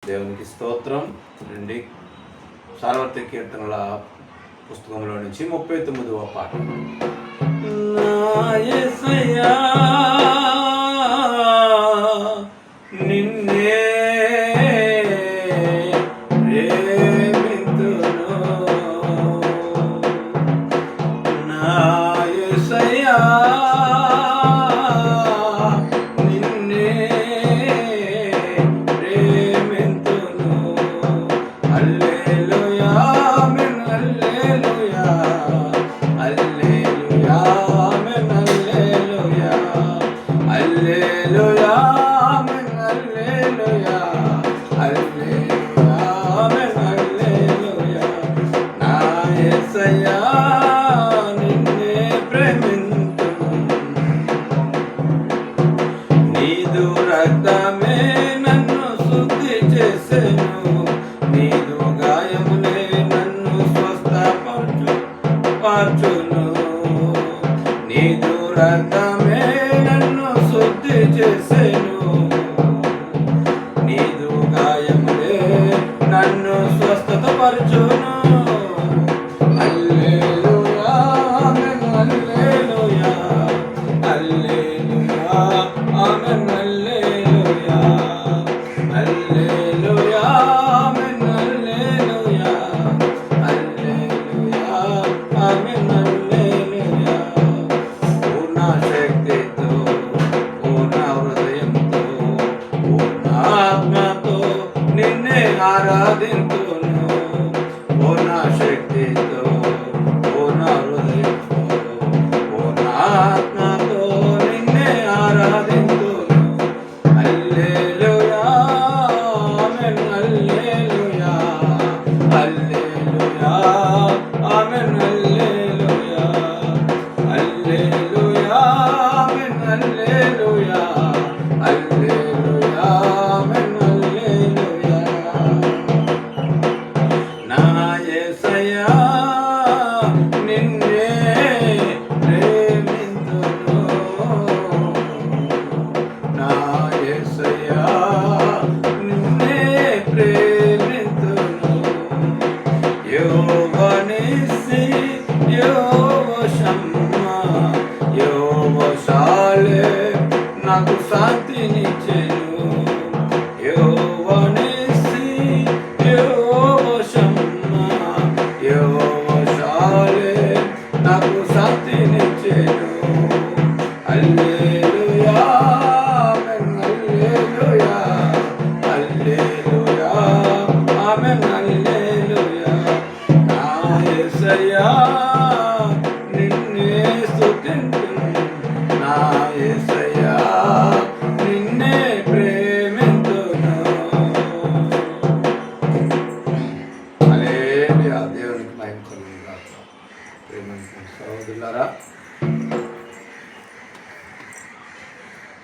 దేవునికి స్తోత్రం. రండి, సార్వత్రిక కీర్తనల పుస్తకంలో నుంచి 39వ పాట. నా యేసయ్యా నిన్నే ప్రేమింతును, నా యేసయ్యా నిన్నే ప్రేమింతును, నీదు రక్తమే నన్ను శుద్ధి చేసెను, నీదు గాయములే నన్ను స్వస్థపరచును, నీదు రక్తమే నన్ను శుద్ధి చేసెను, నీదు గాయములే నన్ను స్వస్థపరచును. ఆరాధింతును పూర్ణ శక్తితో, పూర్ణ హృదయంతో, పూర్ణ ఆత్మతో నిన్నే ఆరాధింతును. హల్లెలూయా ఆమేన్, హల్లెలూయా హల్లెలూయా ఆమేన్, హల్లెలూయా హల్లెలూయా ఆమేన్, హల్లెలూయా హల్లెలూయా ఆమేన్, హల్లెలూయా. నా యేసయ్యా నిన్నే ప్రేమింతును, నా యేసయ్యా నిన్నే ప్రేమింతును. యెహోవా నిస్సి, యెహోవా షమ్మా, యెహోవా షాలేం నాకు శాంతినిచ్చెను. యెహోవా నిస్సి, యెహోవా షమ్మా, యెహోవా షాలేం నాకు శాంతినిచ్చెను. హల్లెలూయా ఆమేన్, హల్లెలూయా హల్లెలూయా ఆమేన్, హల్లెలూయా. నా యేసయ్యా నిన్నే స్తుతింతును, నా యేసయ్యా నిన్నే ప్రేమింతును. హల్లెలూయా. దేవునికి మహిమ కలుగును గాక. ప్రేమించిన సహోదరులారా,